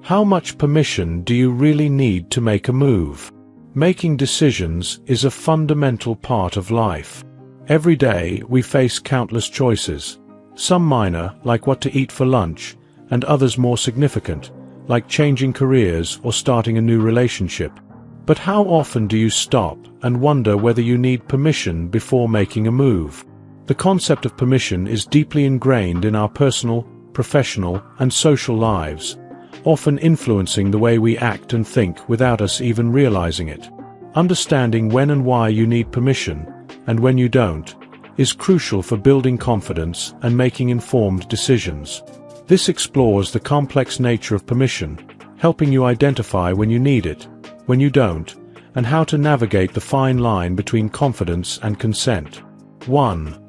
How much permission do you really need to make a move? Making decisions is a fundamental part of life. Every day we face countless choices, some minor, like what to eat for lunch, and others more significant, like changing careers or starting a new relationship. But how often do you stop and wonder whether you need permission before making a move? The concept of permission is deeply ingrained in our personal, professional, and social lives, often influencing the way we act and think without us even realizing it. Understanding when and why you need permission, and when you don't, is crucial for building confidence and making informed decisions. This explores the complex nature of permission, helping you identify when you need it, when you don't, and how to navigate the fine line between confidence and consent. 1.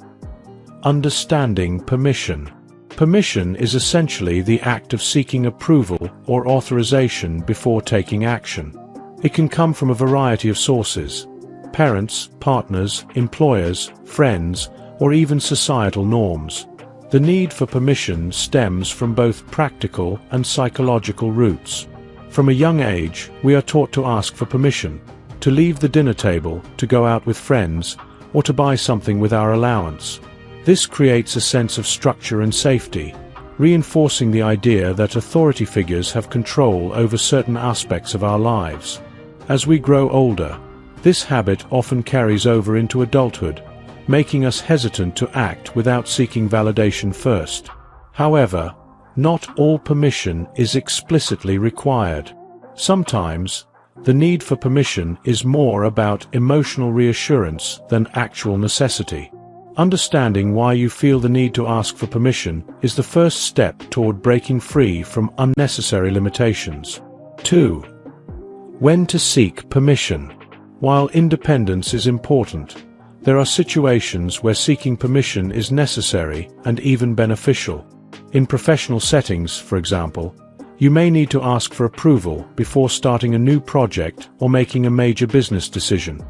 Understanding permission. Permission is essentially the act of seeking approval or authorization before taking action. It can come from a variety of sources: parents, partners, employers, friends, or even societal norms. The need for permission stems from both practical and psychological roots. From a young age, we are taught to ask for permission, to leave the dinner table, to go out with friends, or to buy something with our allowance. This creates a sense of structure and safety, reinforcing the idea that authority figures have control over certain aspects of our lives. As we grow older, this habit often carries over into adulthood, making us hesitant to act without seeking validation first. However, not all permission is explicitly required. Sometimes, the need for permission is more about emotional reassurance than actual necessity. Understanding why you feel the need to ask for permission is the first step toward breaking free from unnecessary limitations. 2. When to seek permission. While independence is important, there are situations where seeking permission is necessary and even beneficial. In professional settings, for example, you may need to ask for approval before starting a new project or making a major business decision.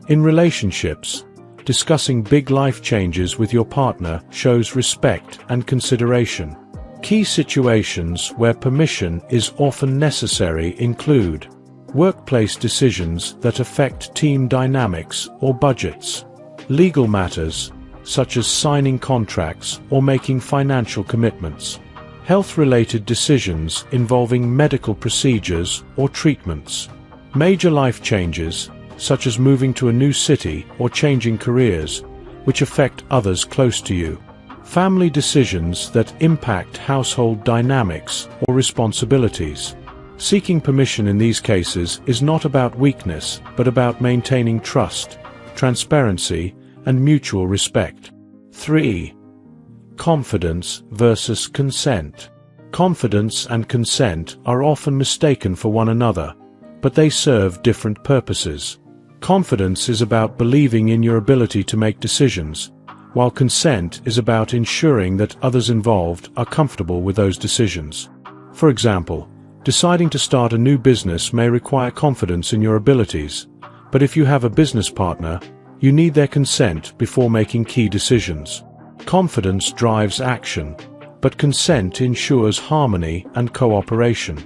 In relationships, discussing big life changes with your partner shows respect and consideration. Key situations where permission is often necessary include workplace decisions that affect team dynamics or budgets, legal matters, such as signing contracts or making financial commitments, health-related decisions involving medical procedures or treatments, major life changes, such as moving to a new city or changing careers, which affect others close to you, family decisions that impact household dynamics or responsibilities. Seeking permission in these cases is not about weakness, but about maintaining trust, transparency, and mutual respect. 3. Confidence versus consent. Confidence and consent are often mistaken for one another, but they serve different purposes. Confidence is about believing in your ability to make decisions, while consent is about ensuring that others involved are comfortable with those decisions. For example, deciding to start a new business may require confidence in your abilities, but if you have a business partner, you need their consent before making key decisions. Confidence drives action, but consent ensures harmony and cooperation.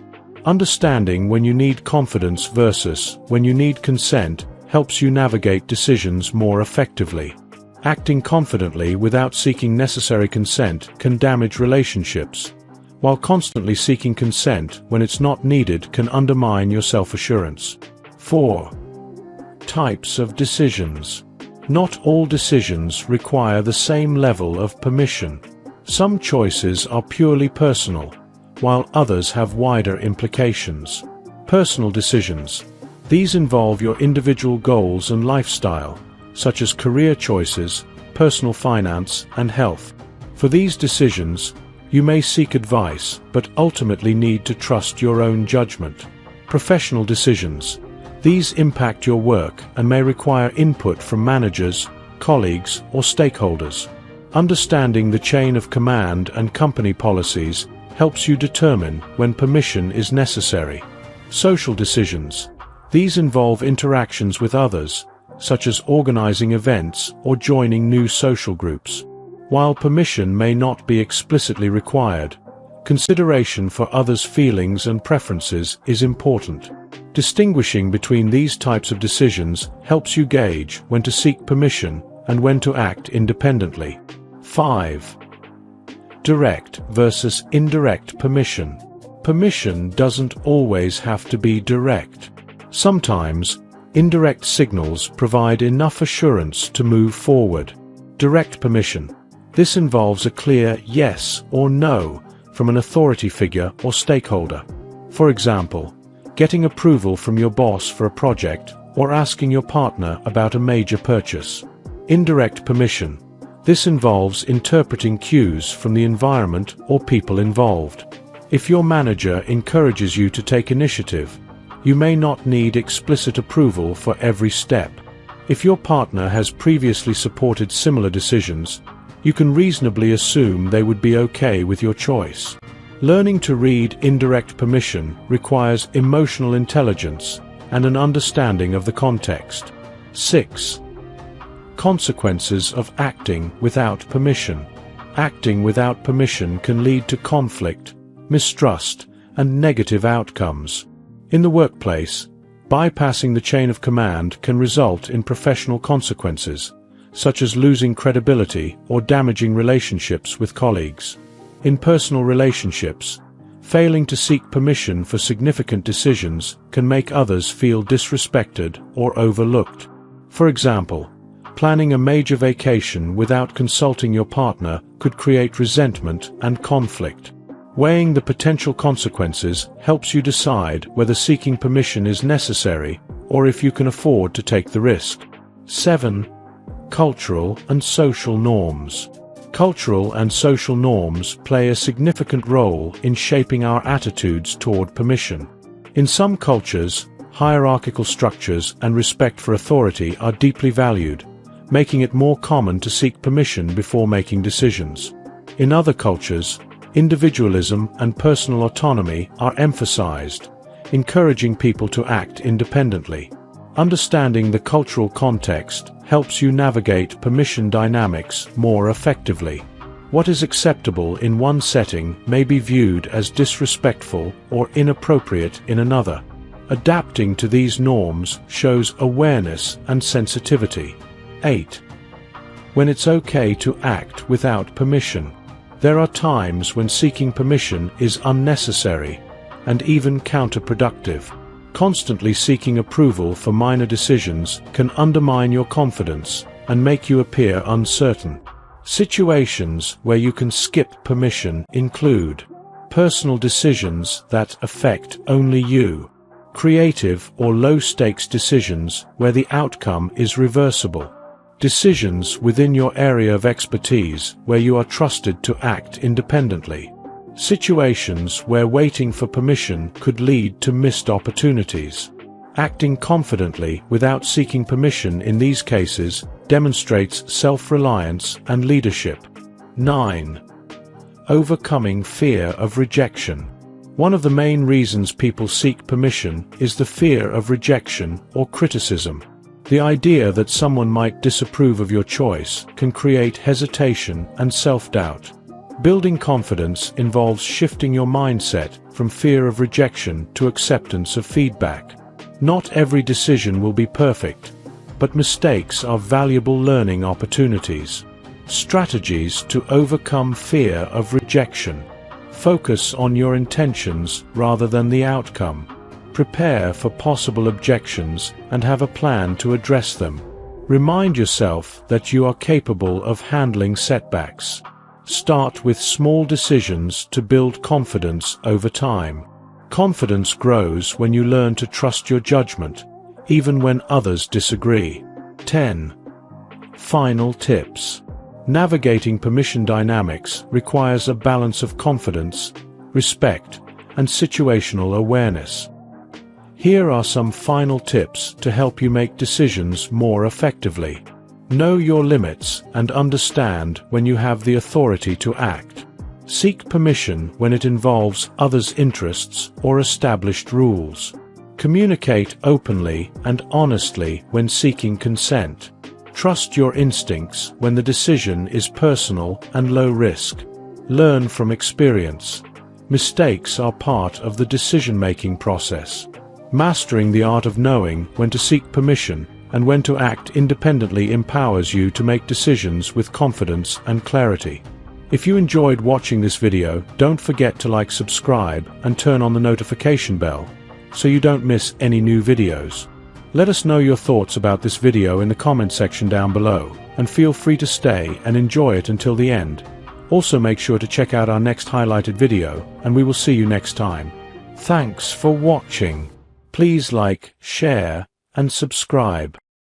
Understanding when you need confidence versus when you need consent helps you navigate decisions more effectively. Acting confidently without seeking necessary consent can damage relationships, while constantly seeking consent when it's not needed can undermine your self-assurance. 4. Types of decisions. Not all decisions require the same level of permission. Some choices are purely personal, while others have wider implications. Personal decisions. These involve your individual goals and lifestyle, such as career choices, personal finance, and health. For these decisions, you may seek advice, but ultimately need to trust your own judgment. Professional decisions. These impact your work and may require input from managers, colleagues, or stakeholders. Understanding the chain of command and company policies helps you determine when permission is necessary. Social decisions. These involve interactions with others, such as organizing events or joining new social groups. While permission may not be explicitly required, Consideration for others' feelings and preferences is important. Distinguishing between these types of decisions helps you gauge when to seek permission and when to act independently. 5. Direct versus indirect permission. Permission doesn't always have to be direct. Sometimes, indirect signals provide enough assurance to move forward. Direct permission. This involves a clear yes or no from an authority figure or stakeholder. For example, getting approval from your boss for a project or asking your partner about a major purchase. Indirect permission. This involves interpreting cues from the environment or people involved. If your manager encourages you to take initiative, you may not need explicit approval for every step. If your partner has previously supported similar decisions, you can reasonably assume they would be okay with your choice. Learning to read indirect permission requires emotional intelligence and an understanding of the context. 6. Consequences of acting without permission. Acting without permission can lead to conflict, mistrust, and negative outcomes. In the workplace, bypassing the chain of command can result in professional consequences, such as losing credibility or damaging relationships with colleagues. In personal relationships, failing to seek permission for significant decisions can make others feel disrespected or overlooked. For example, planning a major vacation without consulting your partner could create resentment and conflict. Weighing the potential consequences helps you decide whether seeking permission is necessary or if you can afford to take the risk. 7. Cultural and social norms. Cultural and social norms play a significant role in shaping our attitudes toward permission. In some cultures, hierarchical structures and respect for authority are deeply valued, making it more common to seek permission before making decisions. In other cultures, individualism and personal autonomy are emphasized, encouraging people to act independently. Understanding the cultural context helps you navigate permission dynamics more effectively. What is acceptable in one setting may be viewed as disrespectful or inappropriate in another. Adapting to these norms shows awareness and sensitivity. 8. When it's okay to act without permission. There are times when seeking permission is unnecessary and even counterproductive. Constantly seeking approval for minor decisions can undermine your confidence and make you appear uncertain. Situations where you can skip permission include personal decisions that affect only you, creative or low-stakes decisions where the outcome is reversible, decisions within your area of expertise where you are trusted to act independently, situations where waiting for permission could lead to missed opportunities. Acting confidently without seeking permission in these cases demonstrates self-reliance and leadership. 9. Overcoming fear of rejection. One of the main reasons people seek permission is the fear of rejection or criticism. The idea that someone might disapprove of your choice can create hesitation and self-doubt. Building confidence involves shifting your mindset from fear of rejection to acceptance of feedback. Not every decision will be perfect, but mistakes are valuable learning opportunities. Strategies to overcome fear of rejection. Focus on your intentions rather than the outcome. Prepare for possible objections and have a plan to address them. Remind yourself that you are capable of handling setbacks. Start with small decisions to build confidence over time. Confidence grows when you learn to trust your judgment, even when others disagree. 10. Final tips. Navigating permission dynamics requires a balance of confidence, respect, and situational awareness. Here are some final tips to help you make decisions more effectively. Know your limits and understand when you have the authority to act. Seek permission when it involves others' interests or established rules. Communicate openly and honestly when seeking consent. Trust your instincts when the decision is personal and low risk. Learn from experience. Mistakes are part of the decision-making process. Mastering the art of knowing when to seek permission and when to act independently empowers you to make decisions with confidence and clarity. If you enjoyed watching this video, don't forget to like, subscribe, and turn on the notification bell so you don't miss any new videos. Let us know your thoughts about this video in the comment section down below, and feel free to stay and enjoy it until the end. Also make sure to check out our next highlighted video, and we will see you next time. Thanks for watching. Please like, share, and subscribe.